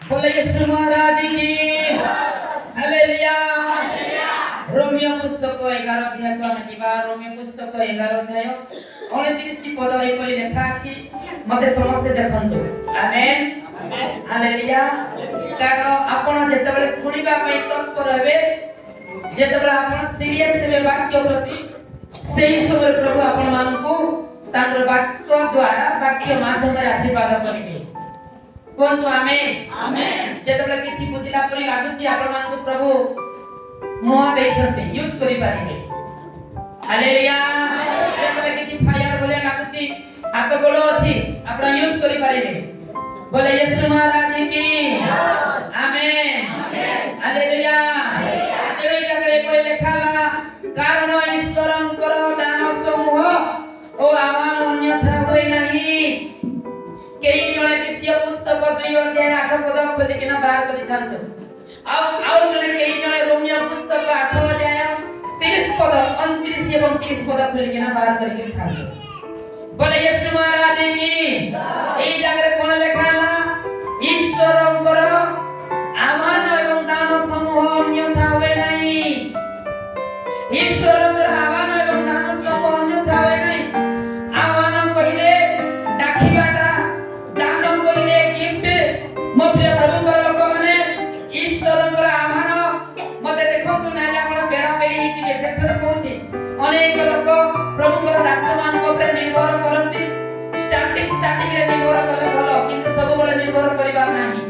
बोले यीशु महाराज की hallelujah. Romeo पुस्तक 11 अध्याय को हम जीवा। रोमियो पुस्तक 11 अध्याय 29 पद एपरि लेखा अछि। मते समस्त देखंतु। Amen hallelujah. कारण आपण जेतेबेले सुनिबा पई तत्पर हेबे, जेतेबेले आपण सीरियस हेबे वाक्य प्रति, सेही समय प्रभु आपण मानकु तांकर वाक्य द्वारा वाक्य माध्यम रे आशीर्वाद करिवे। कोन आमेन आमेन। जेतेबेले किछि बुझिला परि लागुछि आपण मानकु प्रभु मुह देइछन्ते यूज करि पारिबे। हालेलुया। जेतेबेले किछि फायर भले लागुछि हाथ गोड़ अछि आपण यूज करि पारिबे। बोले यीशु महाराज की आमेन हालेलुया। एई जगह पर लेखाला कारण ईश्वरंकर दान समूह ओ आह्वान अन्यथा होई नाही। केई जणे विषय पुस्तक 2 अध्याय 8 पद खोलि किना बाहर करि थांतो। आउ जणे केई जणे रोमियो पुस्तक 8 अध्याय 30 पद 29 एवं 30 पद खोलि किना बाहर करि थांतो। बोले यीशु महाराज की एई जगह कोन लेखाला ईश्वरंकर आह्वान एवं दान समूह अन्यथा होई नाही। ईश्वरंकर आह्वान एवं दान समूह अन्यथा होई नाही। आह्वान कहिले डाकिबाटा, दान कहिले गिफ्ट। मो प्रिय प्रभुकर लोक माने ईश्वरंकर आह्वान मते देखंतु ना आपण बेड़ा बेड़ी हिची बेफेथर कहूची। अनेक लोक प्रभुकर दासमान को ऊपर निर्भर करंती। स्टार्टिंग रे निर्भर कले भलो, किंतु सब बळे निर्भर करिबा नाही।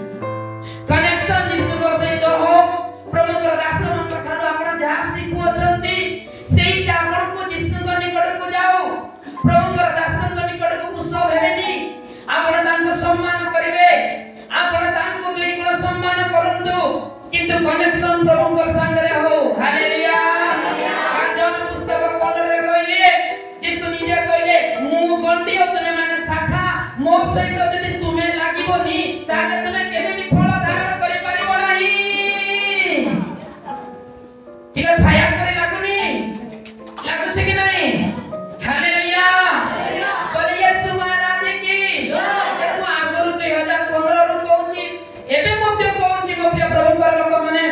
कनेक्शन यीशु सहित हो। प्रभुकर दासमान ठारू आपण जहा सिखु अछंती सेईटा आपण को यीशु को निकट को जाओ। प्रभुकर दासन को निकट को पुष्प भेलेनी आपण तांको सम्मान करिवे। आपण तांको दुई गुण सम्मान करंतु, किंतु कनेक्शन प्रभुकर संगरे हो। हालेलुया। आजन पुस्तक 15 रे कहले यीशु निजे कहले मु गंडी तने माने शाखा मो सहित यदि तुमे लागिबोनी ताले तुमे केबे भी फल धारण करि परिबो नाही। ठीक है फायर करे लागुनी लागु छै कि नहीं। हालेलुया। बोले यीशु महाराज की मु आगरु 2015 रु कहूची एबे मध्य कहूची। मो प्रिय प्रभुकर लोक माने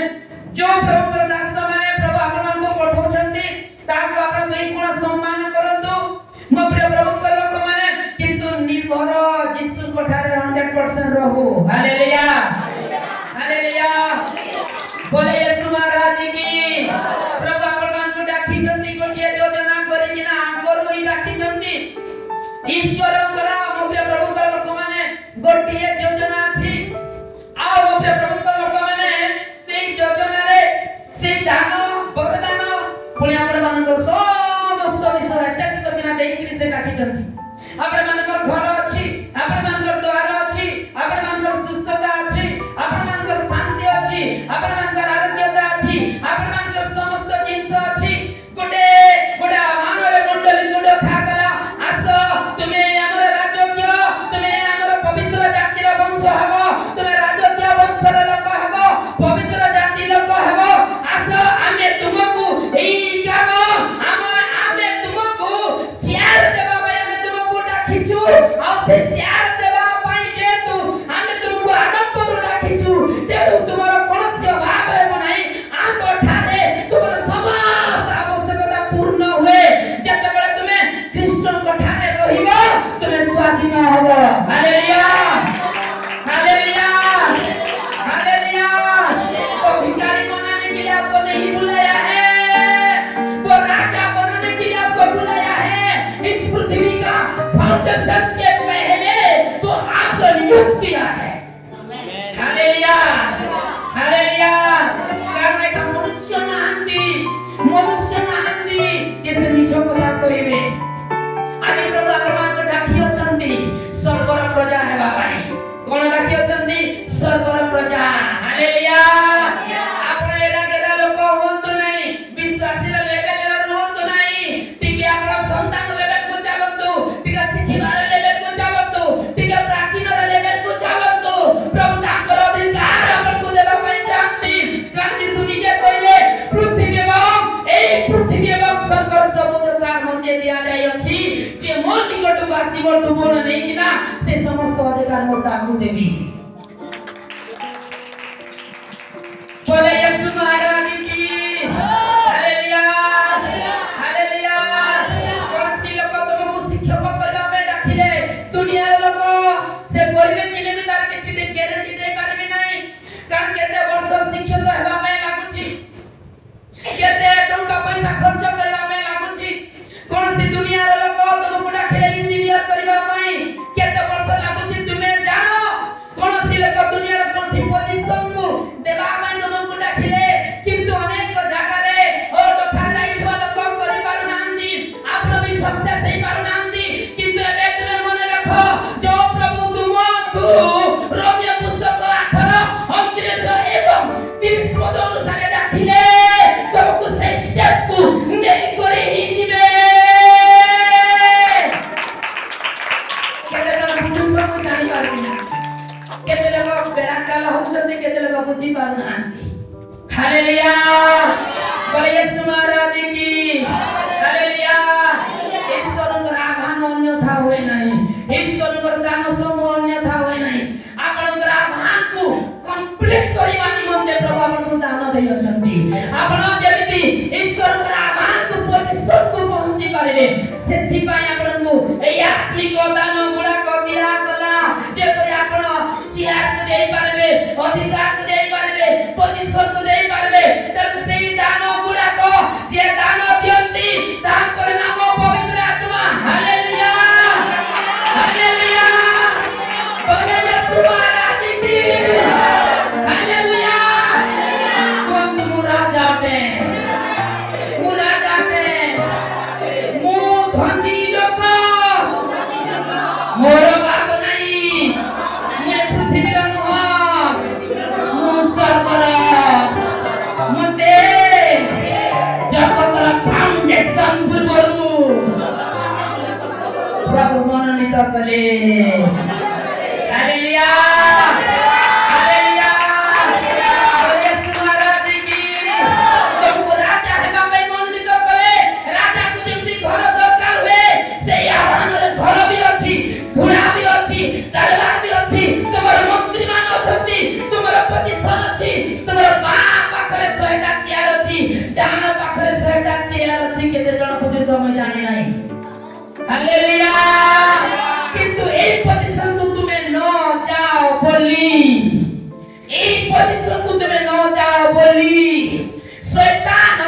जो प्रभुकर दास माने प्रभु आपन को पठौछंती ताको आपन दुई गुण सम्मान करंतु। मो प्रिय प्रभुकर लोक माने किंतु निर्भर यीशु को ठारे 100% रहू। Hallelujah hallelujah. बोले यीशु महाराज की प्रभु आपन को डाकिछंती गोटिए योजना करि किना आगरु ही डाकिछंती। ईश्वरंकर मो प्रिय प्रभुकर लोक माने गोटिए योजना अछि। आ मो प्रिय प्रभुकर लोक माने सेई योजना रे सेई दान वरदान पुणी आपण मानकर समस्त विषय अटैच करकिना देइकि से डाकिछंती। आपण मानकर घर अछि, आपण मानकर द्वार अछि, आपण मानकर सुस्थता अछि, आपण मानकर शांति अछि, आपण मानकर आरोग्यता अछि, आपण मानकर समस्त जिंस अछि। गोटे गोटे आह्वान रे मंडली गुड खागला आस तुमे हमर राजकीय, तुमे हमर पवित्र जातिर वंश हबो, तुमे राजकीय वंशर लोक हबो, पवित्र जाति लोक हबो। आस आमे तुमको एई काम आमे तुमको चेयर देबा पय आमे तुमको डाकिछु। आ से चेयर देबा पय जेतु आमे तुमको आडंबर डाकिछु। तेरु तुमर कोनस्य भाव हेबो नाही। आम ठारे तुमर समस्त आवश्यकता पूर्ण हुए। जेतेबेले तुमे ख्रीष्टन को ठारे रहिबो तुमे स्वाधीन होबो। Hallelujah hallelujah hallelujah. तो भिखारी बनाने के लिए आपको नहीं बुलाया है, वो राजा बनाने के लिए आपको बुलाया है। इस पृथ्वी का फाउंडेशन के पहले वो आपको नियुक्त किया है। Hallelujah hallelujah. कारण एक मनुष्य नाहंती जैसे मिछो कथा कहिबे। आदि प्रभु आपन को डाकी अछंती स्वर्गर प्रजा हेबा पाई। कोन डाकी अछंती स्वर्गर प्रजा। हालेलुया। आपण एरा गेरा लोक होंतु नहीं, विश्वासी लेवल रे होंतु नहीं। टिके आपण संतान लेवल को चालतु, टिके शिखिबार लेवल को चालतु, टिके प्राचीन लेवल को चालतु। प्रभु ताकर अधिकार आपण को देबा पई चाहती। क्रांति सुनी जे कहले पृथ्वी एवं स्वर्ग समुद्र का मध्य दिया जाय अछि। जे मोर निकट को आसीबो तुमन नै किना से समस्त अधिकार मोर ताकू देबी। लोग दुनिया रे कोसी पोजीशन को देबा में तुमको डाकिले किंतु अनेक जगह रे और डखा जाइथवा लोक करि पारु नांदी आपन भी सक्सेस हे पारु नांदी किंतु एबे तुमे मने रखो जो प्रभु तुमको रोमियो पुस्तक 18:29 एवं 30 पद अनुसार डाकिले तुमको से स्टेज को नहीं करे ही जीवे केते जन बुझु को जानि पारबी केते लोग बेड़ा काला होछते केते लोग बुझी पारु नांदी हालेलुया बोले यीशु महाराज की हालेलुया ईश्वरଙ୍କର आह्वान अन्यथा होय नाही ईश्वरଙ୍କର दान समूह अन्यथा होय नाही आपणଙ୍କର आह्वान को कंप्लीट करिवा निमंते प्रभु आपनको दान देइ अछंती आपण जेमिति ईश्वरଙ୍କର आह्वान को पोजीशन को पहुंची पारिबे सेथि पय आपनको एई आत्मिक दान गुडा को दिया गला जे परि आपण चेयर को देई पारबे अधिकार को देई पारबे पोजीशन को देई पारबे तब सेई दान गुडा को जे दान दियंती तांकर नाम पवित्र आत्मा हालेलुया हालेलुया बोले यीशु महाराज की हालेलुया कौन मुरादा पे मु धनी लोक मोर बाप नहीं मैं पृथ्वी रो मु स्वर्गर मते जगतर फाउंडेशन पूर्वरु प्रभु मनोनीत कले हालेलुया हालेलुया यीशु महाराज की तुमको राजा हेबा पे मनोनीत कले राजा को जेमति घर दरकार हुए से आह्वान रे घर भी अछि घोड़ा भी अछि तलवार भी अछि तुमर मंत्री मान अछंती तुमर पोजीशन अछि तुमर बा पाखरे 100टा चेयर अछि डान पाखरे 100टा चेयर अछि केते जण बुझे समय जानि नाही हालेलुया किंतु ए पोजीशन को तुम्हें न जाओ बोली ए पोजीशन को तुम्हें न जाओ बोली शैतान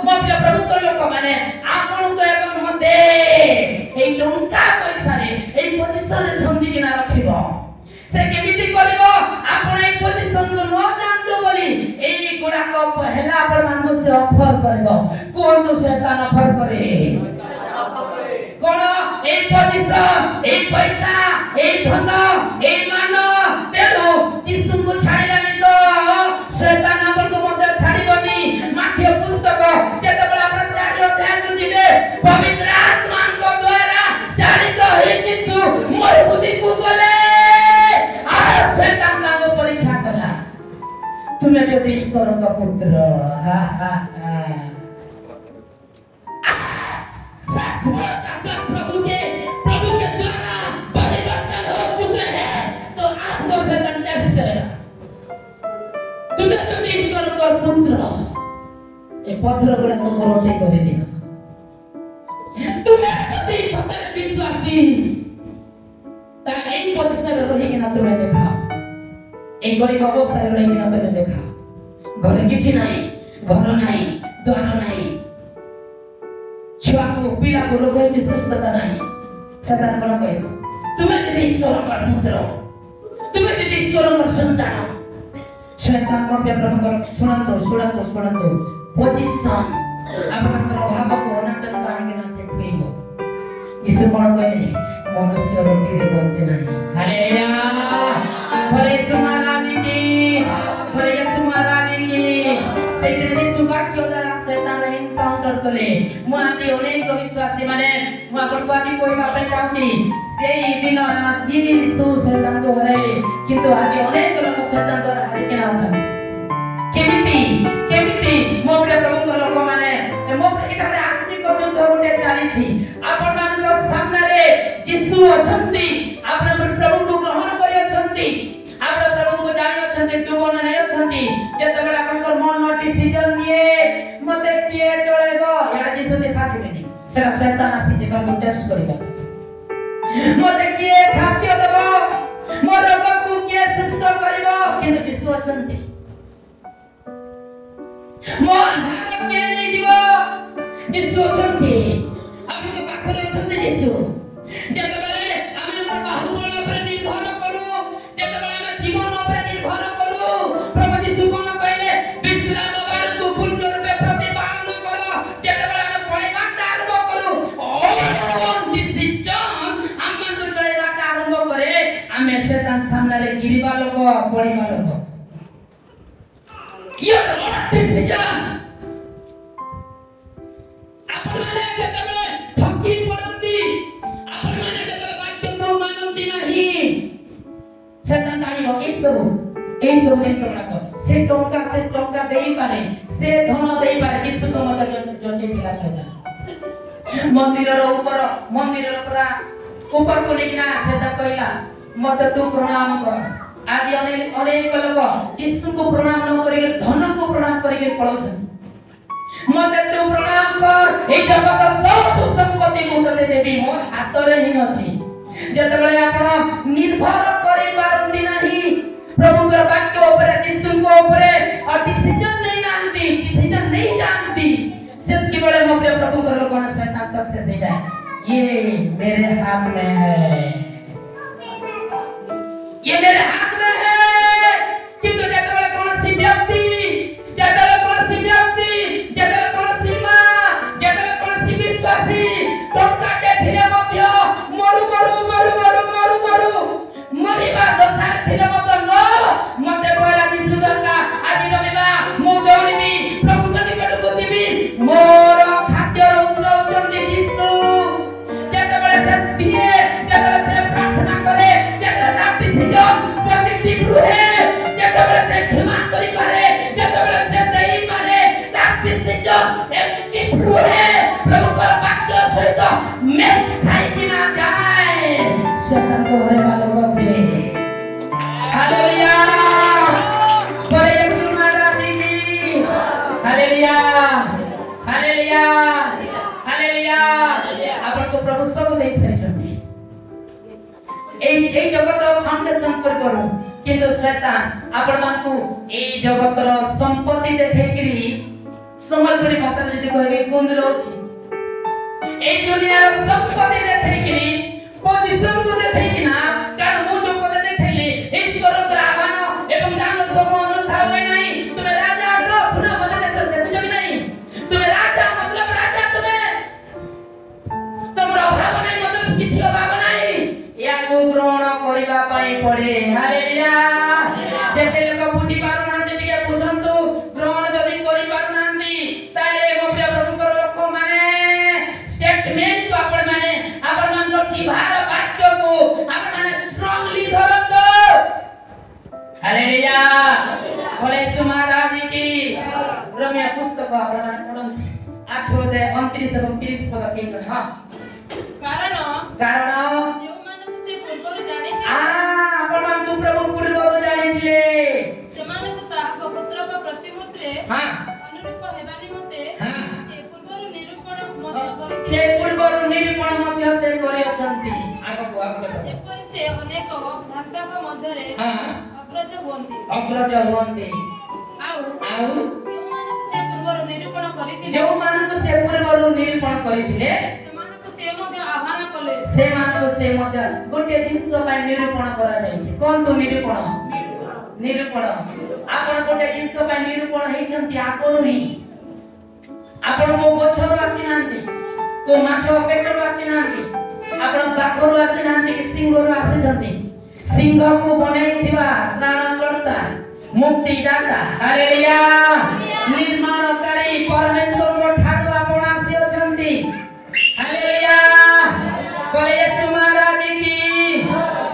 मध्य प्रभु को लोक माने आपन को एवं मते ए टंका पैसा रे ए पोजीशन रे छंदी किना रखिबो से केमिति करबो आपण ए पोजीशन को न जानतो बोली ए गुडा को पहला आपण मानू से ऑफर करबो कोन तो शैतान ऑफर करे कोन ए पोजीशन ए पैसा ए धन ए मान तेरो यीशु को छाड़िला नि तो शैतान अपन को मध्य छाड़िबनी माथ्य पुस्तक जेते बला आपण 4 अध्याय को जिबे पवित्र आत्मा को द्वारा चालित हे यीशु मरुभूमि को गले आ शैतान नाम परीक्षा कला तुम्हें जो ईश्वर का पुत्र हा हा हा प्रभु के द्वारा परिवर्तन हो चुके हैं तो आपको शैतान नष्ट करेगा तुम्हें जो ईश्वर का पुत्र ये पत्थर गुड़ा को रोटी कर दिया तुम्हें यदि सत्य विश्वासी ता एक पोजीशन रे रही कि ना तुम्हें देखा एक गरीब अवस्था रे रही कि ना तुम्हें देखा घर किछि नाही घर नाही द्वार नाही छुआ को पीला को रोग है सुस्थता नहीं शैतान कोन कहे तुम्हें यदि ईश्वर का पुत्र तुम्हें यदि ईश्वर का संतान शैतान को प्रभु सुनंतो पोजीशन आपनकर भाव को अनटन काहे ना से थइबो यीशु कोन कहे मनुष्य रोटी रे बचे नहीं हालेलुया बोले यीशु महाराज की से दिन सुभाग्य द्वारा शैतान एनकाउंटर कले मु आदि अनेक विश्वासी माने मु आपन को आदि कोइ बापे चाहूची सेई दिन यीशु शैतान को हराइले किंतु आदि अनेक लोक शैतान द्वारा हारि केना अछन केमिति मोबरे प्रभु को लोक माने मोबरे एटा आत्मिक युद्ध गोटे चाली छी आपन मान को सामने रे यीशु अछंती आपन प्रभु को ग्रहण करि अछंती आपन प्रभु को जानि अछंती डुबन नै अछंती जेते बेला आपन मन डिसीजन निये मते किए चलेबो यार यीशु देखा दिबेनी सेरा शैतान आसी जे को टेस्ट करिबा मते किए खाद्य देबो मोर रोग को किए सुस्थ करिबो किंतु यीशु अछंती मोर हाथ किए नै जीवो यीशु अछंती आपन के पाखरे अछंती यीशु जेते बेले हम बाहुबल ऊपर निर्भर करू जेते बेले हम जीवन ऊपर निर्भर करू प्रभु यीशु कोन कहले विश्राम बारतु पुण्य रूपे प्रतिपालन करो जेतेबेला हम पढिबाटा आरंभ करू ऑन डिसिजन हम मन चलेबाटा आरंभ करे आमे शैतान सामने रे गिरिबा लोक पढिबा लोक योर डिसिजन आपण माने जेतेबेले थकी पडती आपण माने जेतेबेले वाक्य को मानती नाही शैतान दानी हो ए सब नहीं सुनना से टोका देई पारे से धन देई पारे यीशु तो मत जोजे दिला शैतान मंदिर रो ऊपर पूरा ऊपर को लेकिना शैतान कहला मत तू प्रणाम कर आज अनेक लोग यीशु को प्रणाम न करिके धन को प्रणाम करिके पळौछन मत तू प्रणाम कर ए जगत सब संपत्ति को तते देबी मोर हाथ रे ही अछि जेतेबेले आपण निर्भर करि पारंती नाही प्रभु के वाक्य ऊपर यीशु को ऊपर और डिसीजन नहीं जानती सिर्फ की बड़े मौके प्रभु के लोगों ने शैतान सक्सेस हो जाए ये मेरे हाथ में है ये मेरे हाथ में है किंतु जेतेबेले कौन सी व्यक्ति जेतेबेले कौन सी मां जेतेबेले कौन सी विश्वासी टोका देखिले मध्य मरु मरिबा दशार थिले मत न मते कहला यीशु दरका आज रबिबा मु दौड़िबी प्रभु के निकट को जीवी मोर खाद्य उत्सव चंदी यीशु जेतेबेले से दिए जेतेबेले से प्रार्थना करे जेतेबेले ता डिसीजन पॉजिटिव रुहे जेतेबेले से क्षमा करि पारे जेतेबेले से देई पारे ता डिसीजन एक्टिव रुहे प्रभु के वाक्य सहित मैच खाई कि ना जाए शैतान को हरे वालों को से हालेलुया बोले यीशु महाराज की हालेलुया हालेलुया हालेलुया आपण को प्रभु सब देई सरिछथि ए जगत फाउंडेशन पर करू किंतु शैतान आपण मानकू ए जगत रो संपत्ति देखैकरी संबलपुरी भाषा में जदी कहबे कुंदलो छी ए दुनिया रो संपत्ति देखैकरी पोजीशन को देखैकिना कारण मु जो पद देखैली ईश्वर के आह्वान एवं दान सब अन्यथा होय नहीं तुम्हें राजा अड्र सुना पद देखो कि नहीं तुम्हें राजा मतलब राजा तुम्हें तुमरो अभाव नहीं मतलब किछि अभाव नहीं या को ग्रहण करिबा पई पड़े हालेलुया जेते लोक बुझी पारु नांती टिके बुझंतु ग्रहण जदी करि पारु नांती ताले मोप्रिय प्रभु को लोक माने स्टेटमेंट तो आपण माने जिभार वाक्य को आपण माने स्ट्रांगली धरतो हालेलुया बोले यीशु महाराज की रोमियो पुस्तक आपण माने पढंतु 8 अध्याय 29 एवं 30 पद के जण हां कारण जो माने से पूर्व जानि आपण मान तू प्रभु पूर्व जानिथिले समान को ताहा पुत्र का प्रतिमूर्ति रे हां अनुरूप हेबा निमते हां से पूर्व निरूपण मध्य से करि अछंती आगो जेपरि से अनेक भक्तक मध्य रे हां अग्रज होंती आउ जो मानक से पूर्व निरूपण करिथिले से मानक से मध्य गोटे जिंस पय निरूपण करा जायछि कोन तो निरूपण आपण गोटे जिंस पय निरूपण हेछंती आगरो ही आपण को गोछर आसी नांती को माछो पेटर आसी नांती आपण बाखरो आसी नांती कि सिंहरो आसी जंती सिंह को बनेइथिबा त्राणकर्ता मुक्तिदाता हालेलुया निर्माणकारी परमेश्वर को ठाकु आपण आसी अछंती हालेलुया बोले यीशु महाराज की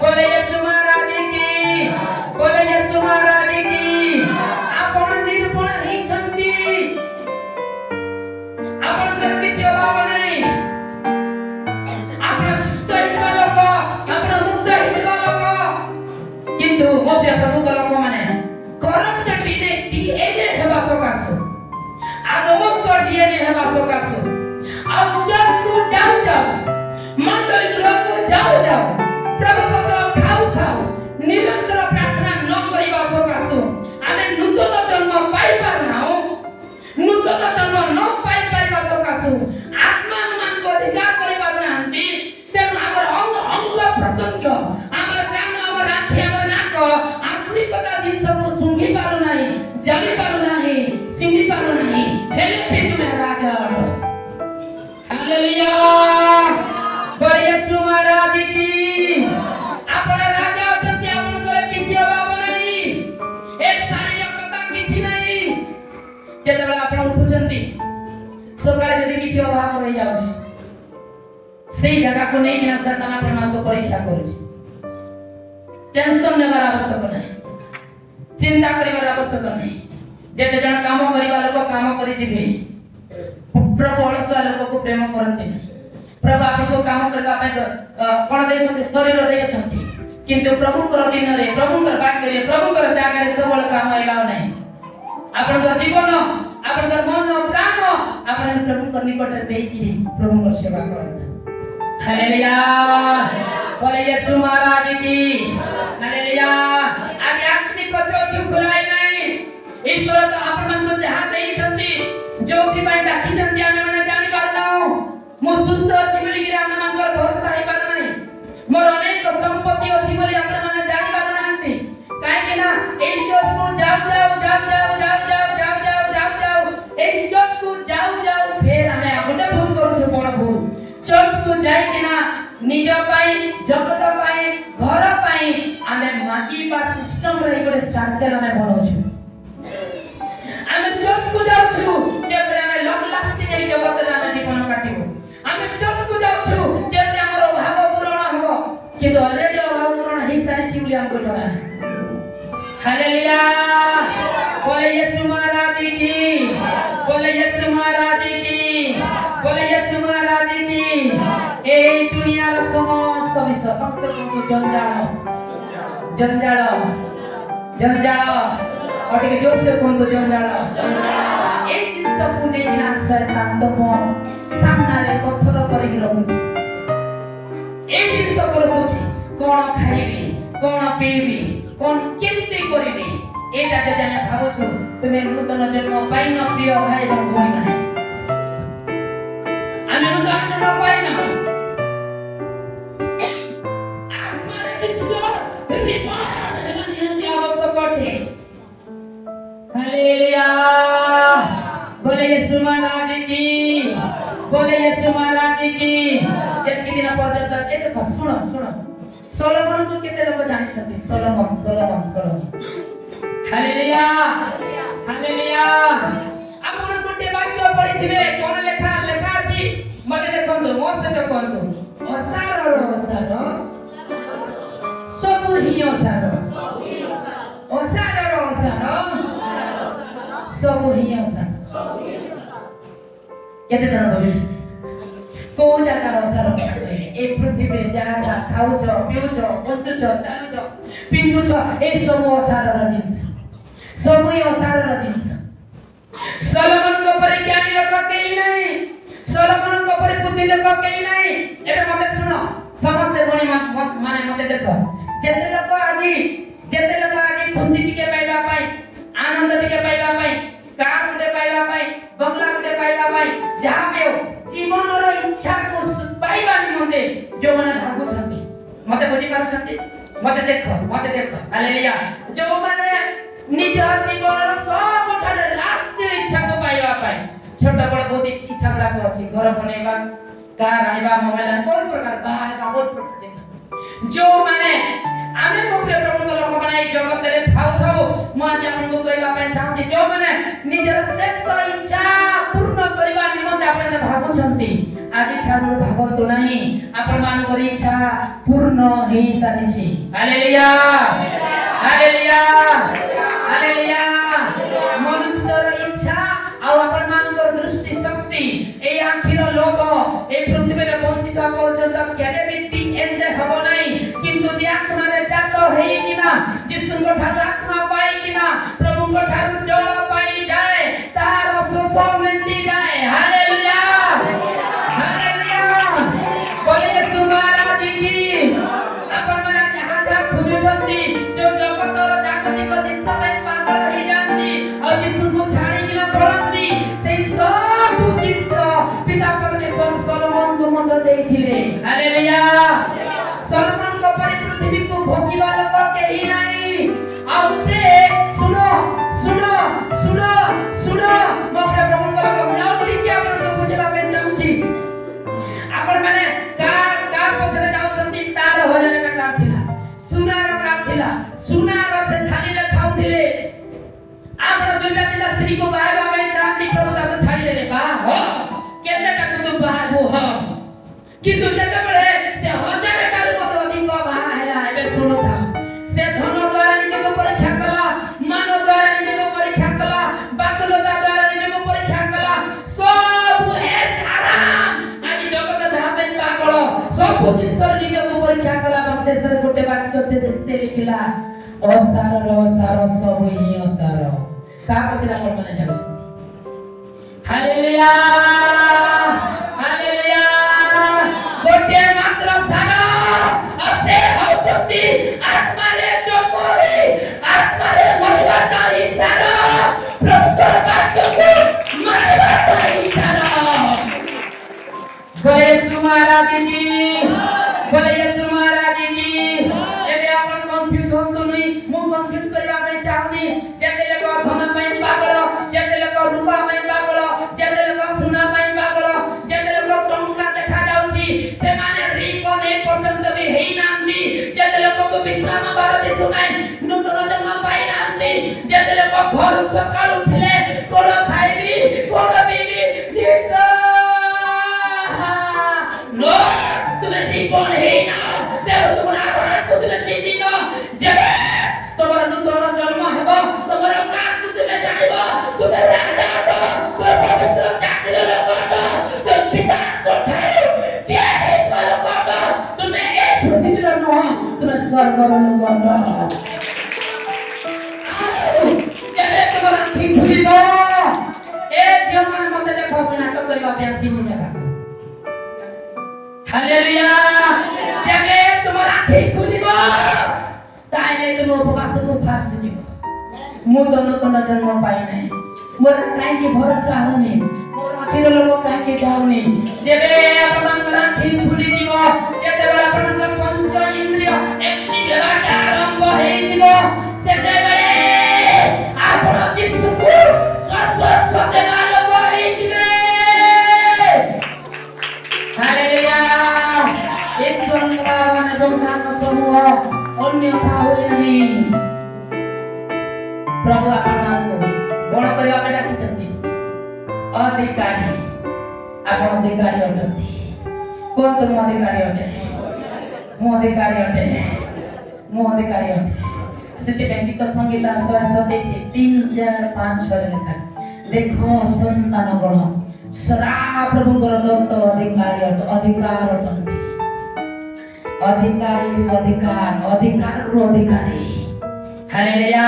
बोले यीशु महाराज की बोले यीशु महाराज की आपण निरूपण हेछंती आपण कर किछि अभाव नै आपण सुस्थ हितवा लोक आपण मुक्त हितवा लोक किंतु मोते प्रभु को लोक माने करप्ट डीएनए हेबा सकासो आगमक डीएनए हेबा सकासो आ चर्च को जाऊ मंडली को जाऊ प्रभु पद खाऊ निरंतर प्रार्थना न करिबा सकासो आमे नूतन जन्म पाई पारनाउ नूतन जन्म न पाई पारिबा सकासो आत्मा मान को अधिकार करिबा नांती तेनु हमर अंग प्रत्यंग हमर कान हमर आँखि हमर नाक आत्मिकता जिन सब सुंगी पारो नहीं जानी पारो नहीं चिनी पारो नहीं हेले भी तुम्हें राजा हालेलुया बोले यीशु महाराज की अपना राजा प्रति आपन करे किछि अभाव नहीं ए सारी कथा किछि नहीं जेतबे आपन उठुचंती सकाळे जदी किछि अभाव रहि जाउछि सेही जगह को नहीं बिना शैतान आपन मान को परीक्षा करूछि टेंशन नेबार आवश्यक नहीं चिंता करिबार आवश्यक नहीं जेते जण काम करिबा लोक काम करि जिबे प्रभु अलसुआ लोक को प्रेम करते नहीं प्रभु आपको काम करबा पे कोन दे छथि शरीर दे छथि किंतु प्रभु कर दिन रे प्रभु कर बात करिए प्रभु कर जागा रे सबल काम आइलाव नहीं आपन कर जीवन आपन कर मन प्राण आपन प्रभु कर निकट रे देई कि प्रभु कर सेवा करत हालेलुया बोले यीशु महाराज की हालेलुया आध्यात्मिक चोटी खुलाई नहीं ईश्वर तो आपन को जहां देई छथि जोति पय डाकी छथि आमे माने जानि पारनाउ मु सुस्त अछि बोली कि आमे मानकर भरोसा हे पार नहीं मोर अनेक संपत्ति अछि बोली आपन माने जानि पार नांती काहे कि ना ए चर्च को जाऊ ए चर्च को जाऊ फेर आमे गोटे भूल करू छ कोन भूल चर्च को जाई कि ना निज पाई जगत पाई घर पाई आमे मागी बा सिस्टम रे गोटे सर्कल आमे बनौ छु आमे चर्च को जाऊ छु जेबे आमे लॉन्ग लास्टिंग ए जगत रे आमे जीवन काटिबो आमे चर्च को जाऊ छु जेबे हमर भाव पूर्ण हबो किंतु अलरेडी भाव पूर्ण हे सारी छी बोली हमको जଣା हालेलुया बोले यीशु महाराज की बोले यीशु महाराज की बोले यीशु महाराज की ए दुनिया रो समस्त विश्व समस्त को जंजाल और टिके जोर से कोन जंजाल ए जिंस को नै बिना शैतान दम सामना रे पत्थर पर ही रखुची ए जिंस को रखुची कोन खाइबी कोन पीबी कोन केमते करिबी एटा जदि हम भाबुछु तुमे नूतन जन्म पाइन प्रिय भाई एवं भौणी माने आमे नूतन जन्म पाइन आत्मा ईश्वर रिपोर्ट एना नियति आवश्यक अटे हालेलुया बोले यीशु महाराज की बोले यीशु महाराज की जेति दिन पर्यंत ए देखो सुनो सोलोमन को केते लोग जानि छथि सोलोमन हालेलुया हालेलुया आपण गोटे वाक्य पढिथिबे कोन लेखा अछि मते देखंतु मोर से देखंतु असार सब ही असार सब ही असार केते दिन भविष्य को जाता असार ए पृथ्वी रे जा खाउछ पिउछ बसुछ चालुछ पिंदुछ ए सब असार जिंस सब ही असार जिंस सोलोमन को पर ज्ञानी लोक केही नहीं सोलोमन को पर बुद्धि लोक केही नहीं एबे मते सुनो समस्त गणी माने मते देखो जेते लोक आज खुशी टिके पाइबा पाई आनंद टिके पाइबा पाई कार गुटे पाइबा पाई बंगला गुटे पाइबा पाई जहां पे जीवन रो इच्छा को पाइबा निमंते जो माने भागु छथि मते बुझी पारु छथि मते देखो हालेलुया जो माने निज जीवन रो सब ठारे लास्ट इच्छा को पाइबा पाई छोटा बड़ बहुत इच्छा बड़ा को अछि घर बनेबा कार आनिबा मोबाइल आनिबा बहुत प्रकार बाहर का बहुत प्रकार जो माने आमे को प्रभु को लोक बनाई जगत रे थाउ म आज आपन को कहबा पे चाहछि जो माने निजर शेष इच्छा पूर्ण करबा निमंते आपन भागु छथि आज ठाकुर भागवत नहीं आपन मान कर इच्छा पूर्ण हे सारिछि हालेलुया हालेलुया हालेलुया मनुष्यर इच्छा आ आपन मान कर दृष्टि शक्ति ए आखिर लोभ ए पृथ्वी रे वंचित पर्यंत केडे व्यक्ति एंदे हबो नहीं किंतु जे आत्मा रे जात हेई किना जिसु को ठाकुर आत्मा पाई किना प्रभु को ठाकुर जल पाई जाए तार शोष मेंटी जाए हालेलुया हालेलुया बोले यीशु महाराज की अपन मना जहां जहां खुद छथि जो जगत रो जागतिक जिंस पे पागल हे जानती और यीशु को छाड़ी किना पड़ती सेही सब जिंस पिता परमेश्वर सोलोमन को मत देथिले हालेलुया सोलोमन को परि पृथ्वी को भोगिबा लोक केही नहीं और से जेता स्त्री को बाहर में चाहती प्रभु ताको छाड़ी देले बा हो केते ताको तो बाहर वो हो कि तू जेते बड़े से हजार कार मत अधिक बाहर हैला एबे सुनो था से धन द्वारा निजे को परीक्षा कला मान द्वारा निजे को परीक्षा कला बातुलता द्वारा निजे को परीक्षा कला सब ऐस आराम आदि जगत जहां पे पागल सब जिंस निजे को परीक्षा कला शेष गोटे वाक्य से लिखिला असार सब ही असार का पछला पर माने जाउ हालेलुया हालेलुया गोटे मात्र सार असे होचती आत्मा रे चोरी आत्मा रे मरिबाटा ही सार प्रभु वाक्य को मरिबाटा ही सार बोले तुम्हारा दीदी बोले यीशु महाराज की एबे आपण कंफ्यूज होतु नहीं मु कंफ्यूज करबा पे चाहनी जेते लोग धन ପାଇଁ पागल जेते लोग रूपा ପାଇଁ पागल जेते लोग सुना ପାଇଁ पागल जेते लोग टंका देखा जाउची से माने रीको ने पर्यंत भी हेई नांती जेते लोग को विश्राम बार दिसु नाही नूतन जन्म पाई नांती जेते लोग घर सकाळ उठले कोड़ खाइबी कोड़ पीबी जीसस नो तुम्हें दीपन है ना देव तुम्हारा आभार को तुम्हें चिंती न जब तुम्हारा नूतन जन्म हेबो तुम्हारा काम को तुम्हें जानिबो तुम्हें राजा हो तुम्हें पवित्र जाति लोक हो तुम पिता को ठाई क्या है तुम्हारा लोक तुम्हें एक पृथ्वी रो न तुम्हें स्वर्ग रो लोक हो जब तुम्हारा ठीक खुजिबो ए जीवन में मते देखो बिना तो करबा पे आसी हो जागा हालेलुया जबे तुम्हारा ठीक खुलिबो ताइले तुम उपवास को फास्ट जीवो मु दोनो तो जन्म पाई नै मोर काई की भरोसा होनी मोर आखिर लोग काई के जाउनी जबे आपन आखि खुली जीवो जते बेला आपन पंच इंद्रिय एक्टिव हेबाटा आरंभ हे जीवो सेते बेले आपन यीशु को स्वर्ग सदेवा लोग हे जीवे हालेलुया ईश्वर माने ब्रह्मांड समूह अन्यथा होई नहीं प्रभु आपन को बड़ करबा पे डाकिचंती अधिकारी आपन अधिकारी अटंती कोन तुम अधिकारी अटे मो अधिकारी अटे सेते गीत संगीता 3-4-5 लिखा देखो संतान गण सदा प्रभुଙ୍କର ଦତ୍ତ ଅଧିକାରୀ ଅଧିକାର ଅଟନ୍ତି ଅଧିକାରରୁ ଅଧିକାରୀ ହାଲେଲୁୟା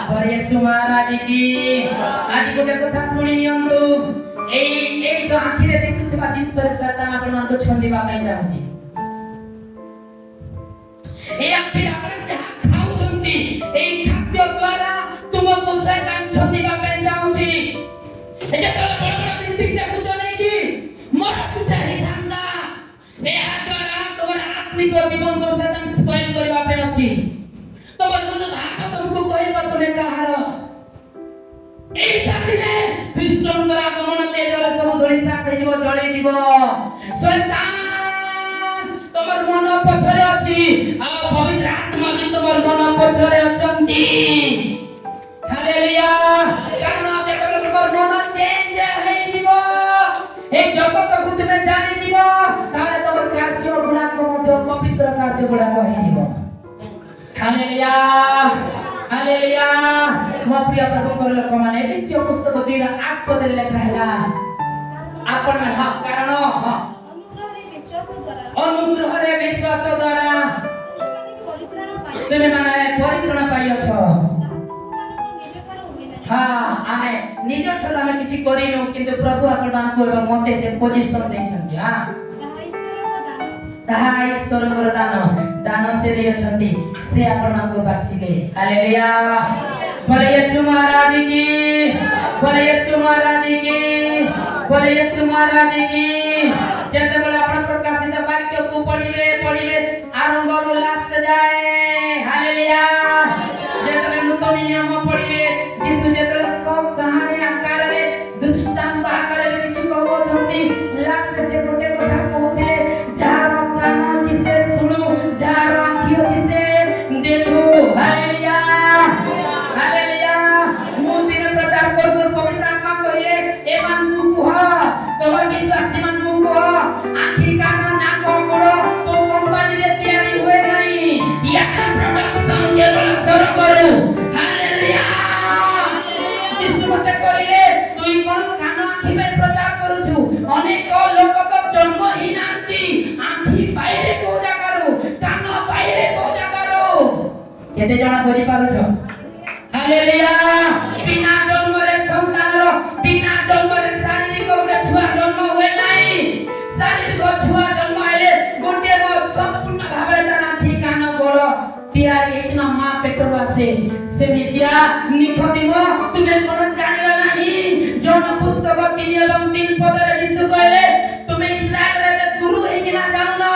ବड़े यीशु महाराज की आज गोटे कथा सुनि नियंतु एई जो आखिरे दिसुथबा जिंस रे शैतान आपन को छंदिबा ପାଇଁ चाहूची ए आखिर आपण जहा खाउछंती एई खाद्य द्वारा तुमको शैतान छंदिबा ପାଇଁ चाहूची ए जे तोला बड़ बड़ बिल्डिंग देखु चले की मोर कुटा ही धंदा ए द्वारा तोर आत्मिक जीवन को शैतान स्पॉइल करबा पे अछि तोर मन भाग तुमको कहबा तने कहार एई साथिने कृष्ण आगमन तेजर सब धोली साथ जीव जळी जीव शैतान तोर मन पछरे अछि आ पवित्र आत्मा भी तोर मन पछरे अछंती हालेलुया कारण तोर मन चेंज हे जीव ए जगत को तुमे जानि जीव ताले तोर कार्य गुणा को मध्य पवित्र कार्य गुणा को हे जीव हालेलुया हालेलुया मो प्रिय प्रभु कर लोक माने विषय पुस्तक 2:8 पद लिखा हैला आपण हक कारण अनुग्रह रे विश्वास द्वारा तुमे माने परित्राण पाई अछो हां आमे निज ठर आमे किछि करिनो किंतु प्रभु आपन को मते से पोजीशन दैछन्ती हां ताहा ईश्वरकर दान से दियछन्ती से आपन को बाछिले हालेलुया बोले यीशु महाराज की बोले यीशु महाराज की बोले यीशु महाराज की जते बोले आपन प्रकाशित वाक्य को पढ़िले आरंभ रो लास्ट जाए हालेलुया जते नूतन नियम पढ़िले यीशु जते कहानी आकार रे दृष्टांत आकार रे किछि कहउछन्ती लास्ट से गोटे कथा कहउथिले जार कान अछि से सुनु जार आँखि अछि से देखु हालेलुया हालेलुया मु दिन केते जणा बुझी पारुछ हालेलुया बिना जन्मरे संतानर बिना जन्मरे शारीरिक गोटे छुआ जन्म होय नाही शारीरिक छुआ जन्म हेले गोटे संपूर्ण भाबरे ता ठीक कान गोड़ तैयार एकना मां पेटरो आसे सेमितिया निकोदिमो तुमे कोन जानिला नाही जौन पुस्तक 3 एवं 3 पदरे यीशु कहले तुमे इस्राएल रे गुरु हेकिना जानुना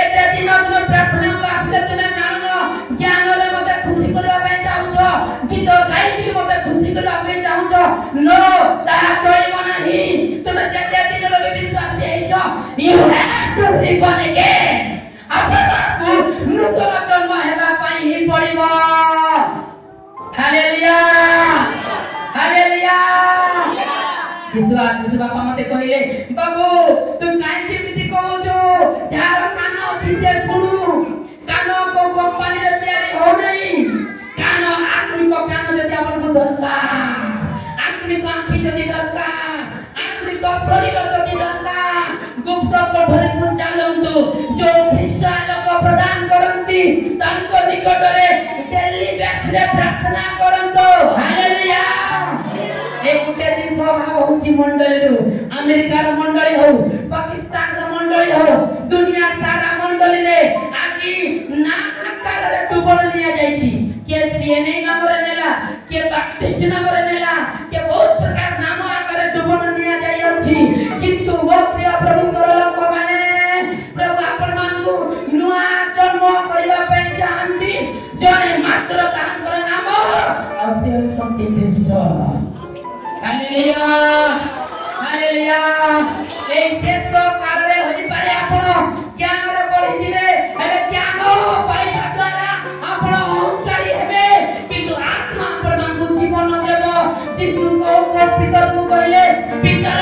एते दिन तुमे प्रार्थना को आसीले तुमे जानुना ज्ञान रे मते खुशी करबा पे चाहुछो गीत गाई कि मते खुशी करबा पे चाहुछो नो ता चलिबो नाही तुमे जेते दिन रे विश्वासी हेछो you have to be born again आपको नूतन जन्म हेबा पई ही पड़िबो हालेलुया हालेलुया विश्वास बापा मते कहिले बाबू तू काई केमिति कहउछो जार कान अछि से सुनु कान को कंपनी रे तयारी हो नहीं कान आत्मिक कान जदि आपन को दरकार आत्मिक आंखि जदि दरकार आत्मिक शरीर जदि दरकार गुप्त कोठरी को चालंतु जो ख्रीष्टान लोक प्रदान करंती तांको निकट रे डेली बेस रे प्रार्थना करंतो हालेलुया एक गुटे दिन स्वभाव होची मंडली रु अमेरिका रो मंडली हो पाकिस्तान रो मंडली हो दुनिया सारा मंडली रे आजि ना आकार रे डुबल निया जाईची के सीएनए नाम रे नेला के बैप्टिस्ट नाम रे नेला के बहुत प्रकार नाम आकार रे डुबल निया जाई अछि किंतु वो प्रिय प्रभु कर लोक माने प्रभु आपण मानू नुआ जन्म करिबा पे चाहंती जने मात्र तांकर नाम असे संति ख्रीष्ट हालेलुया हालेलुया ए शेष काल रे होई पारे आपण ज्ञान रे पढि जिवे हेले ज्ञान पाइबा द्वारा आपण अहंकारी हेबे किंतु आत्मा आपण मानू जीवन देबो यीशु को पितर को कहले पितर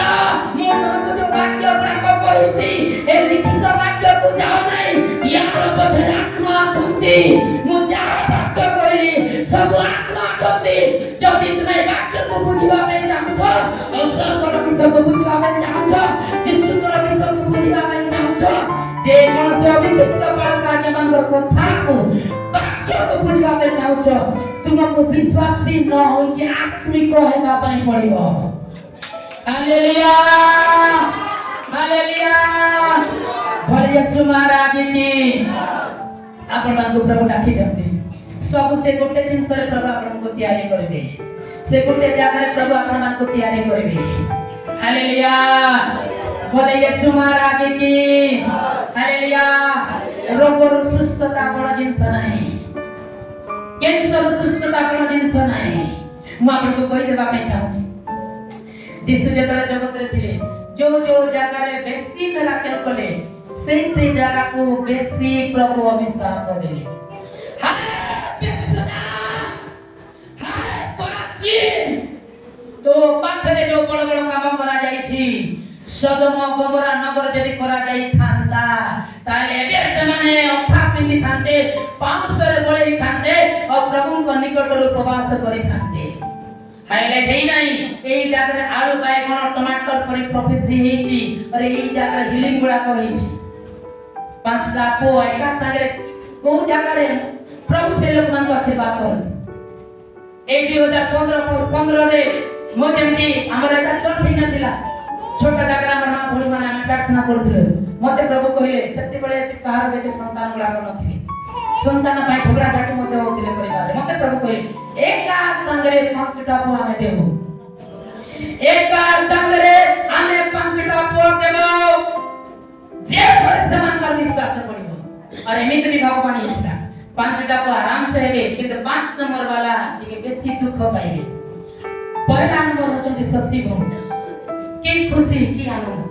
मु तुमको जो वाक्य प्राप्त कहिछि ए लिखित वाक्य को जाओ नहीं यार पछे आत्मा छुंती मु जा प्राप्त करिली सब आत्मा छुंती जदि तुमे वाक्य को बुझिबा पे चाहछो स्वर्गर विषय को बुझिबा पे चाहछो यीशुकर विषय को बुझिबा पे चाहछो जे कोन से अभिषेक बालका जमन कथा को वाक्य को बुझिबा पे चाहछो तुमको विश्वासी न हो कि आत्मिक हेबा पई पड़िबो हालेलुया हालेलुया भले यीशु महाराज की आपण को प्रभु डाकी जंती सब से गोटे जिंस रे प्रभु आपण को तैयारी करबे से गोटे जगह रे प्रभु आपण मान को तैयारी करबे हालेलुया भले यीशु महाराज की हालेलुया रोग रो सुस्थता बड़ जिंस नाही कैंसर सुस्थता बड़ जिंस नाही मु आपण को कहि देबा पे चाहछि यीशु जेतले जगत रे थिले जो जो जगह रे बेसी मिराकल कले से जगह को बेसी प्रभु अभिशाप देले तो पाखरे जो बड़ बड़ काम करा जाई छी सदम गमरा नगर जदि करा जाई थांता ताले एबे समाने अथा पिंदी थांते पाउसरे बळे थांते और प्रभु को निकट रो प्रवास करी थांते हाईलाइट हेई नाही एई जागरे आलू बायगण टमाटर परि प्रोफेसी हेची और एई जागरे हिलिंग गुडा को हेची पांचटा पो एका संगे को जागरे प्रभु से लोक मान को आशीर्वाद करन ए 2015 रे मो जेमती हमर एका चर्च ही नथिला छोटा जागरा हमर मां भोली माने हम प्रार्थना करथिले मते प्रभु कहिले सत्य बळे कहार बेटे संतान गुडा को नथिले संतान पाई झगड़ा झाटी मते होतिले परिवार मते प्रभु कहिले एका संगे पांचटा पो हमें देबो एका संगे हमें पांचटा पो देबो जे पर समान कर विश्वास पड़िबो और एमित भी भगवान इष्टा पांचटा को आराम से हेबे किंतु 5 नंबर वाला ଟିକେ बेसी दुख पाइबे पहला नंबर होचंदी शशि भूम की खुशी की आनंद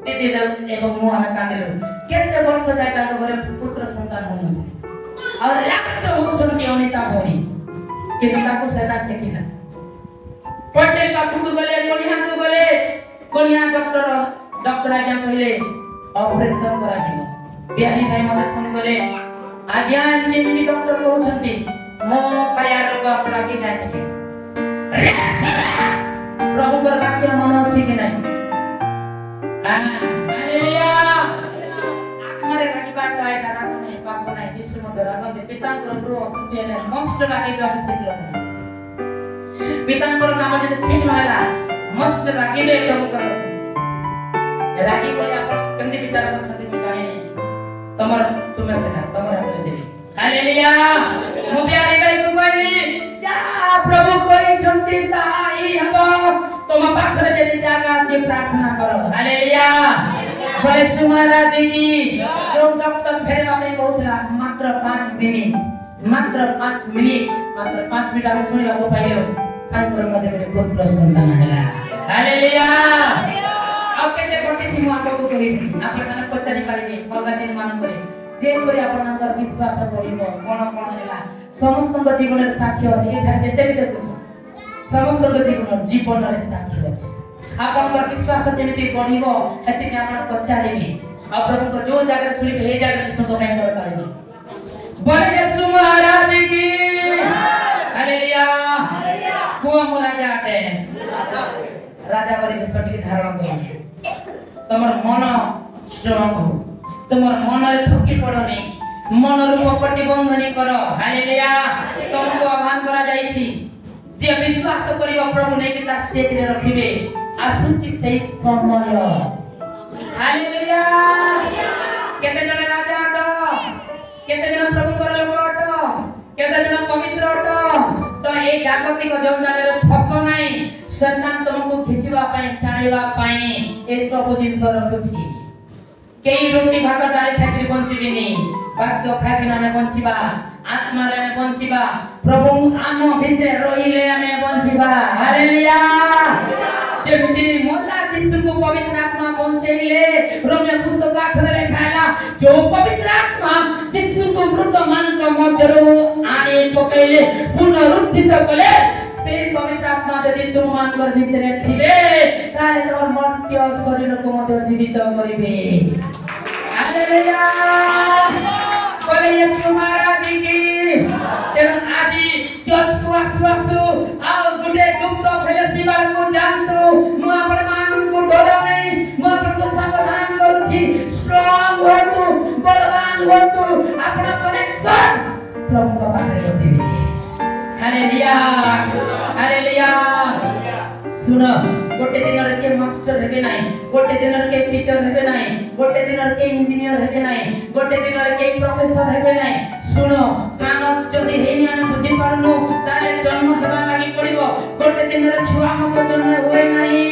दीदी एवं मु हमें कांदेलो केते वर्ष जाय ताको घरे पुत्र संतान होन और लास्ट होचंदी अनिता भोरी किंतु ताको सेदा छे कि ना पटेल बापू को गले कोणिया डॉक्टर आज्ञा कहले ऑपरेशन करा जीवो बिहारी भाई मते फोन गले आज्ञा जेमती डॉक्टर कहउछंती मो फायर रो अपना की जाय प्रभु कर वाक्य मन अछि कि नहीं हालेलुया आत्मारे राखी बाट आय तारा को नहीं पाप नहीं शिशु मध्य रागते पिताଙ୍କର ଗୃହ ଅଶୁଚି ହେଲେ ମଷ୍ଟ ରାଗିବେ ଅଭିଷେକ ଲୋକ ପିତାଙ୍କର କାମ ଯଦି ଠିକ ନହେଲା ମଷ୍ଟ ରାଗିବେ ପ୍ରଭୁଙ୍କର ରାଗି ବୋଲି ଆପଣ କେମିତି ବିଚାର କରୁଛନ୍ତି ମୁଁ ଜାଣିନି ତମର ତୁମେ ସେଟା ତମର ହାତରେ ଦେବି ହାଲେଲୁୟା ମୁଁ ପ୍ୟାରି ଭାଇକୁ କହିଲି ଯା ପ୍ରଭୁ କହିଛନ୍ତି ତାଇ ହେବ ତମ ପାଖରେ ଯଦି ଜାଗା ଅଛି ପ୍ରାର୍ଥନା କର ହାଲେଲୁୟା बोले सुमारा देखी जो डॉक्टर फेरवा में कहउतला मात्र 5 मिनिट मात्र 5 मिनिट आबे सुनिला को पाइलो तांकर मध्ये गोटे पुत्र संतान हैला हालेलुया अब केते गोटे छी मु आपको कहि आपण माने पचारि पारिबे अलगा दिन मान करे जे करी आपनकर विश्वास पड़िबो कोन कोन हैला समस्त जीवन रे साक्ष्य अछि एठा जेते भी देखु समस्त जीवन रे साक्ष्य अछि आपनकर विश्वास जेमिति बढ़िबो हेति में आपण पचारिबे आ प्रभु को जो जगह सुनिबे ए जगह सुनो मैं कर पाइबे बोले यीशु महाराज की हालेलुया को राजा आटे राजा परि बेसटी धारण कर तमर मन स्ट्रांग हो तमर मन रे ठकी पड़ो नहीं मन रूप प्रतिबंधनी करो हालेलुया तुमको आह्वान करा जाई छी जे विश्वास करिबो प्रभु नै कि ता स्टेज रे रखिबे आसुची सही समय हालेलुया केते जने राजा अट केते जने प्रभु कर लोक अट केते जने पवित्र अट तो ए जागतिक जौनारे रे फस नाही शैतान तुमको खिचिबा पई टाणीबा पई ए सब जिंस रखुची केई रोटी भात डाली खाइ बंचिबिनी भाग्य खाइ ना में बंचिबा आत्मा रे में बंचिबा प्रभु आम भितरे रहिले हमें बंचिबा हालेलुया जेमिति मोला यीशु को पवित्र आत्मा बंचैले रोमियो पुस्तक 8 रे लिखाला जो पवित्र आत्मा यीशु को मृत मानक मध्यरो आने पकैले पुनरुत्थित कले से पवित्र आत्मा यदि तुम मानकर भितरे थिबे ताले तोर मर्त्य शरीर को मध्य जीवित करिवे हालेलुया बोले यीशु महाराज की तेन आदि चर्च को आसु आओ गुटे गुप्त फेलोशिप को जानतो मु आपण मान को डर नहीं मु आपण को सावधान करूची स्ट्रांग होतु बलवान होतु आपण कनेक्शन प्रभु का पाखरे रखिबे हालेलुया हालेलुया सुनो गोटे दिन रे के मास्टर हेबे नाही गोटे दिन रे के टीचर हेबे नाही गोटे दिन रे के इंजीनियर हेबे नाही गोटे दिन रे के प्रोफेसर हेबे नाही सुनो कान जदी हेनी आने बुझी पारनु ताले जन्म हेबा लागि पड़िबो गोटे दिन रे छुआ मत जन्म होय नाही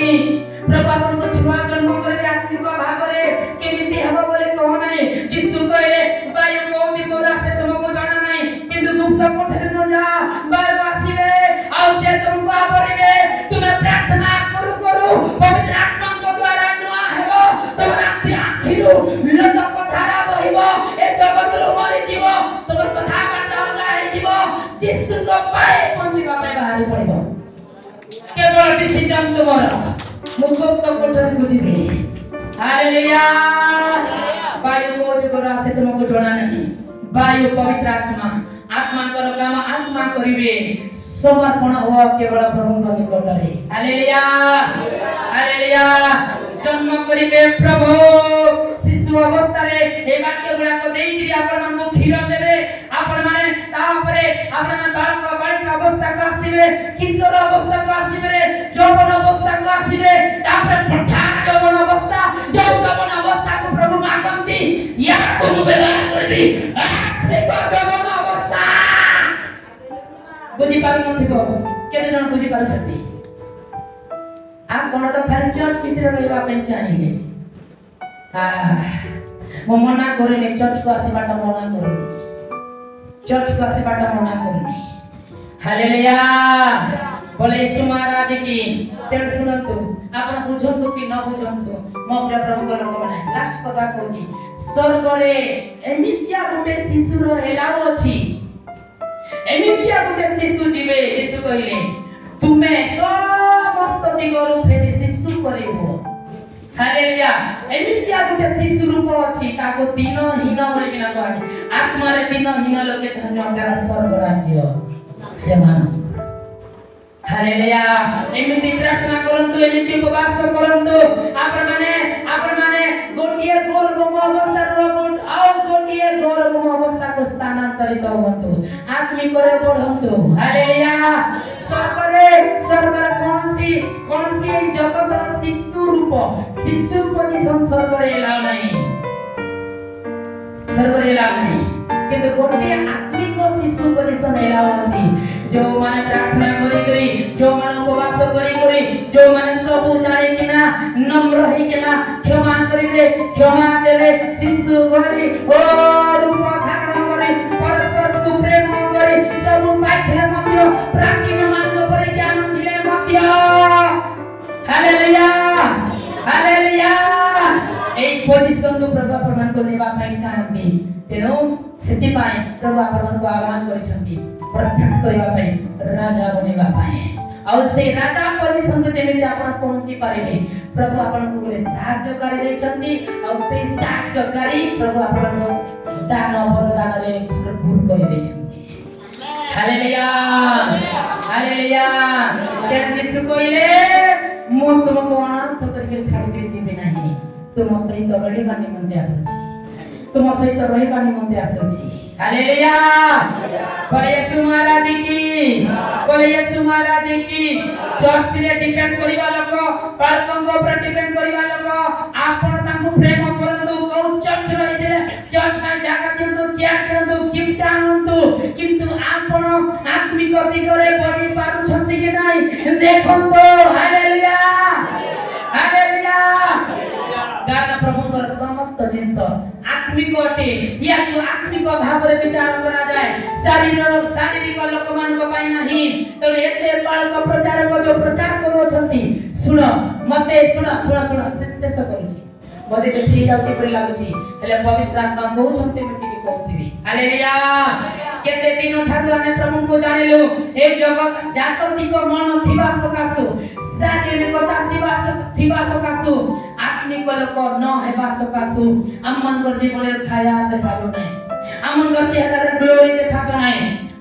प्रभु आपन को छुआ जन्म करबे आत्मिक भाव रे केमिति हेबो बोले कहो नाही यीशु कहले बायु कोति गोरा से तुमको जाना नाही किंतु गुप्त कोठरी न जा बायु आसीबे आ जे तुमको आवरिबे तुम्हें प्रार्थना करू पवित्र आत्मा को द्वारा नुआ हेबो तमर आखिरु लोक कथारा बहिबो ए जगत रो मरि जीवो तमर कथा बार्ता अलगा हे जीवो यीशु को पाए पहुंचीबा में बाहरी पड़िबो केवल डिसिजन तुमर मुक्त कोठरी बुझिबे हालेलुया वायु को दिगरा से तुमको जोड़ा नहीं वायु पवित्र आत्मा कर काम आत्मा करिवे समर्पण हो केवल प्रभु निकट रे हालेलुया हालेलुया जन्म करिवे प्रभु शिशु अवस्था रे ए वाक्य गुडा को देई कि आपण मन को खीर देबे आपण माने ता ऊपर आपण बालक बालिका अवस्था को आसीबे किशोर अवस्था को आसीबे यौवन अवस्था को आसीबे तापर पठा यौवन अवस्था यौवन अवस्था को प्रभु मागंती या को व्यवहार करबी आत्मिक यौवन अवस्था बुझी पारु नथिबो केते जन बुझी पारु छथि आ कोन तो खाली चर्च भीतर रहबा पे चाहिए मो मना करने चर्च को आसीबाटा मना करनी चर्च को आसीबाटा मना करनी हालेलुया बोले यीशु महाराज की तेरे सुनंतु आपण बुझंतु कि न बुझंतु मो प्रिय प्रभु को लोक बना लास्ट कथा कहूची स्वर्ग रे एमितिया गुटे शिशु रो एलाउ अछि एमितिया गुटे शिशु जीवे यीशु कहिले तुमे समस्त दिगरु फेरि शिशु करिवो हालेलुया एमितिया गुटे शिशु रूप अछि ताको दीनहीन बोली किना कहै आत्मा रे दीनहीन लोके धन्य तारा स्वर्ग राज्य सेमान हालेलुया एमिति प्रार्थना करंतु एमिति उपवास करंतु आपण माने गोटिए गोरगम अवस्था रो गोट आउ गोटिए गोरगम अवस्था को स्थान ଉତ୍ସାହିତ ହୁଅନ୍ତୁ, ଆତ୍ମିକରେ ବଢନ୍ତୁ। ହାଲେଲୁୟା। ସ୍ୱର୍ଗର କୌଣସି ଏଇ ଜଗତର ଶିଶୁ ରୂପ ଶିଶୁ ପୋଜିସନ ସ୍ୱର୍ଗରେ ଏଲାଉ ନାହିଁ, ସ୍ୱର୍ଗରେ ଏଲାଉ ନାହିଁ, କିନ୍ତୁ ଗୋଟିଏ ଆତ୍ମିକ ଶିଶୁ ପୋଜିସନ ଏଲାଉ ଅଛି। ଯୋଉମାନେ ପ୍ରାର୍ଥନା କରି ଯୋଉମାନେ ଉପବାସ କରି ଯୋଉମାନେ ସବୁ ଜାଣିକିନା ନମ୍ର ହେଇକିନା କ୍ଷମା କରିବେ, କ୍ଷମା ଦେବେ, ଶିଶୁ ଭଳି ରୂପ ଧାରଣ କରି ପରସ୍ପରକୁ ପ୍ରେମ କରି ସବୁ ପାଇଥିଲେ ମଧ୍ୟ ପ୍ରାଚୀନ ମାନଙ୍କ ପରି ଜ୍ଞାନ ଥିଲେ ମଧ୍ୟ ହାଲେଲୁୟା ହାଲେଲୁୟା এই পজিশনକୁ ପ୍ରଭୁ ଆପଣଙ୍କୁ ନେବା ପାଇଁ ଚାହାନ୍ତି। ତେଣୁ ସେଥିପାଇଁ ପ୍ରଭୁ ଆପଣଙ୍କୁ ଆହ୍ୱାନ କରିଛନ୍ତି ପରଫେକ୍ଟ କରିବା ପାଇଁ, ରାଜା ବନେଇବା ପାଇଁ। ଆଉ ସେଇ ରାଜା ପଜିଶନକୁ ଯେମିତି ଆପଣ ପହଞ୍ଚି ପାରିବେ ପ୍ରଭୁ ଆପଣଙ୍କୁ ଗୋଟେ ସାହାଯ୍ୟକାରୀ ଦେଇଛନ୍ତି। ଆଉ ସେଇ ସାହାଯ୍ୟକାରୀ ପ୍ରଭୁ ଆପଣଙ୍କୁ ଦାନ ବରଦାନରେ ଭରପୁର କରି ଦେଇଛନ୍ତି। Hallelujah hallelujah. ଯୀଶୁ କହିଲେ ମୁଁ ତୁମକୁ ଅନାଥ କରିକି ଛାଡ଼ିକି ଯିବି ନାହିଁ, ତୁମ ସହିତ ରହିବା ନିମନ୍ତେ ଆସୁଛି, ତୁମ ସହିତ ରହିବା ନିମନ୍ତେ ଆସୁଛି। हालेलुया। बोले यीशु महाराज की, बोले यीशु महाराज की। चर्च रे डिपेंड करिवा लोक, पालकंग ऊपर डिपेंड करिवा लोक, आपण तांको प्रेम करंतु, को चर्च रहि दे, चर्च में जागा दियंतु, चेयर करंतु, गिफ्ट आनंतु, किंतु आपण आत्मिक दिगरे बढ़ी पारुछंती कि नाही देखंतु। Hallelujah hallelujah. गाना प्रभुଙ୍କର समस्त जिंस आत्मिक अटे, याकु आत्मिक भावरे विचार करा जाए, शारीरिक लोक मानक पाई नाही। तळे एते बालक प्रचारक जो प्रचार करूछंती, सुन मते सुन शेष करूछि, मते बेसी जाउछि परि लागुछि, हेले पवित्र आत्मा कहउछंती मते कि कहउथिबी। हालेलुया। केते दिन ठाकु आमे प्रभु को जानिलु, ए जगत जागतिक मन थिबा सकासु, शारीरिकता थिबा सकासु, आत्मिक लोक न हेबा सकासु आमनकर जीवनर छाया देखाबो नै, आमनकर चेहरार ग्लोरी देखाबो नै,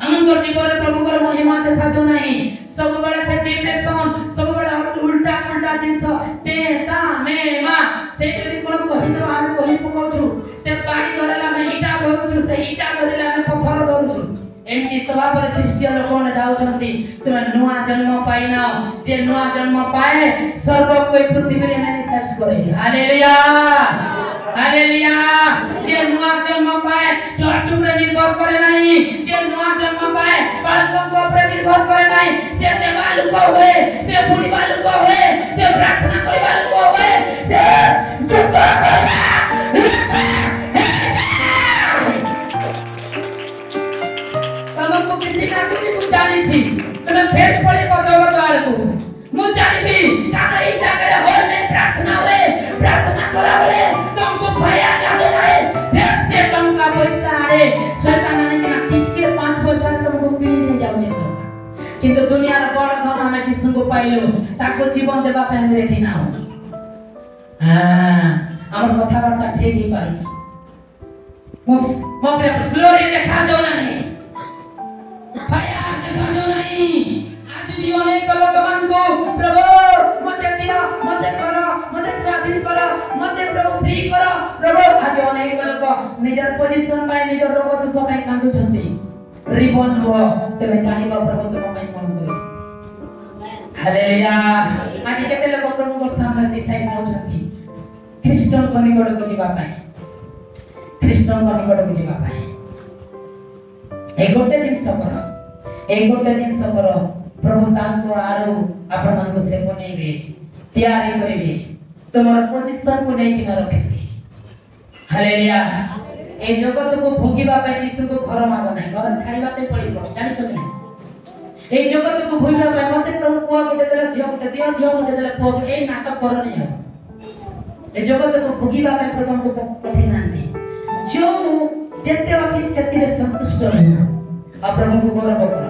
आमनकर जीवनर प्रभुकर महिमा देखाबो नै। सब बड़े से डिप्रेशन, सब बड़े उल्टा उल्टा जिंस तेता मेमा से जदी कोन कहि दो हम कहि पकाउछु, से पानी धरला में ईटा धरुछु, से ईटा धरला में पत्थर धरुछु। एमती स्वभाव रे ख्रिस्टियन लोक ने जाउछंती, तुम नुआ जन्म पाइना, जे नुआ जन्म पाए स्वर्ग कोई पृथ्वी रे मैनिफेस्ट करे। Hallelujah hallelujah. जे नुआ जन्म पाए चर्च रे निर्भर करे नाही, जे नुआ जन्म पाए बालकों को ऊपर निर्भर करे नाही, से देवाल को होए, से बुढ़ीवा लोक होए, से प्रार्थना करिवा लोक होए, से चुप करना तमको किछि ना किछि मु जानि छी, तमे फेर पड़े पदव द्वार को मु जानिबी काना ई जागरे होल नै प्रार्थना होए, प्रार्थना करा बले तुमको भया लागे नै, फेर से तुमका पैसा आड़े शैतान ने कि टिके 5 पैसा तुमको किनि नै जाउछि सब, किंतु दुनिया रे बड़ धन हम यीशु को पाइलो, ताको जीवन देबा पे हम रेडी ना हो। हमर कथा बार्ता ठीक ही पारी मोरे ग्लोरी देखा दो नहीं, भया देखा दो नहीं। आज भी अनेक लोक मान को प्रभु मते दियो, मते करो, मते स्वाधीन करो, मते प्रभु फ्री करो प्रभु। आज अनेक लोक निजर पोजीशन पाए, निजर रोग दुख पाए कांदु छंती। रिबन हो तबे जानिबा प्रभु तुम पाए कोन करिस। हालेलुया। आज केते लोक प्रभु को सामने डिसाइड हो छंती ख्रिस्टियन को निकट को जीवा पाए, ख्रिस्टियन को निकट को जीवा पाए। ए गोटे जिंस करो, ए गोटे जिंस करो, प्रभु तांको आड़ो आपण मानको से बनेबे, तैयारी करिवे, तुमर पोजीशन को नै कि न रखिबे। हालेलुया। ए जगत को भोगिबा पे यीशु को घर मागो नै, घर छाड़ीबा पे पड़िबो, जानि छ नै। ए जगत को भोगिबा पे मते प्रभु पुआ गोटे देला, झियो गोटे दियो, झियो गोटे देला पुआ, ए नाटक करो नै। ए जगत को भोगिबा पे प्रभु को पठे नांदी, जो जेते अछि सेति रे संतुष्ट रहो, आ प्रभु को गौरव करो,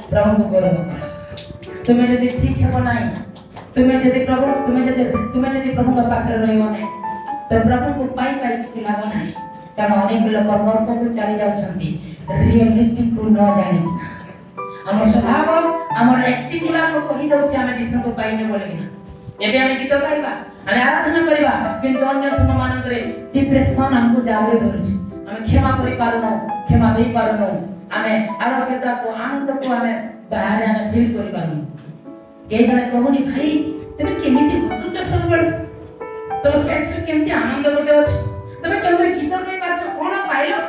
प्रभु को गौरव करो। तुम्हें यदि ठीक है बनाई, तुम्हें यदि प्रभु प्रभु का पाखरे रहियो नै, तो प्रभु को पाई किछि लाभ नै। कारण अनेक लोक नरक को चली जाउछंती रियलिटी को न जानि। हमर स्वभाव हमर एक्टिंग गुला को कहि दउछि हम यीशु को पाइने बोले कि ना। एबे हम गीत गाइबा, हम आराधना करिबा, किंतु अन्य समय मानकरे डिप्रेशन हमको जाबले धरुछि। हम आमे क्षमा करि पारुनो क्षमा देई पारुनो आमे आरोग्यता को आनंद को आमे बाहर आमे फील करि पारुनो के जने कहूनी भाई तमे केमिति हसुच सबल तमे फेस केमिति आनंद गोटे अछि तमे केमिति गीत गाई पाछ कोन पाइलो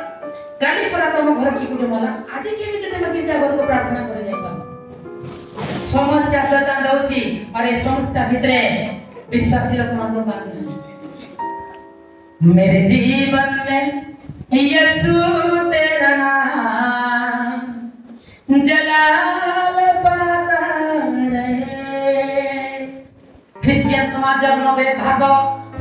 काली परा तम घर की गुटे मला आज केमिति तमे गिरजा घर को प्रार्थना करि जाई पा समस्या शैतान दउछि अरे समस्या भितरे विश्वासी लोग मंदो पांदुछि मेरे जीवन में यीशु तेरा नाम जलाल पाता रहे ख्रिस्टियन समाज नबे भाग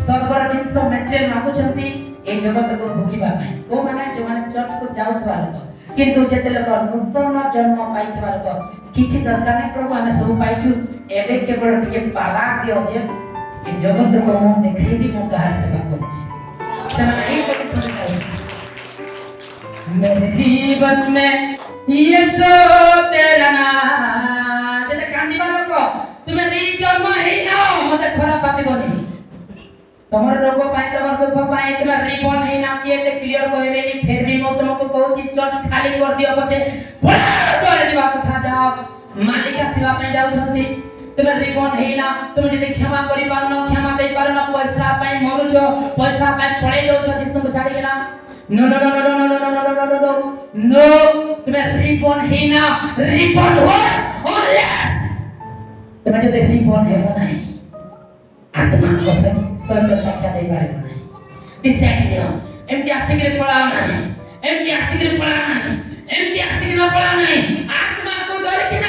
सर्वर जिंस मेटेरियल मागुछंती ए जगत को भोगिबा नै को माने जो माने चर्च को जाउथबा लोक किंतु जेते लोक नूतन जन्म पाइथबा लोक किछि दरकार नै प्रभु हमें सब पाइछु एबे केवल टिके बाबा दियो जे ए जगत को हम देखैबी मो कहार सेवा करूछि मेरे जीवन में यीशु तेरा नाम जेते कांदी बालको तुमे नी जन्म हेई ना मते खराब भाबिबनी तमर रोग पाई तमर दुख पाई तमर रिबन हेई ना किए ते क्लियर कहबे नी फिर भी मो तुमको कहूची चर्च खाली कर दियो पछे बड़ा तोरे दिवा कथा जाओ मालिका सेवा पे जाउ छथि तुमे रिबन हेइना तुमे जदि क्षमा करि पारनो क्षमा दे पारनो पैसा पाई मरुछो पैसा पाई पड़े जाउछो जिसु को छाड़ी गेला no no no no no no no no no no no no तुमे रिबन हेइना रिबन हो ओले तुमे जदि रिबन हेबो नाही आत्मा को संग साक्षा दे पारे नाही डिसाइड लियो एमती आसिकरे पळा नाही एमती आसिकरे पळा नाही एमती आसिकरे पळा नाही आत्मा को डर के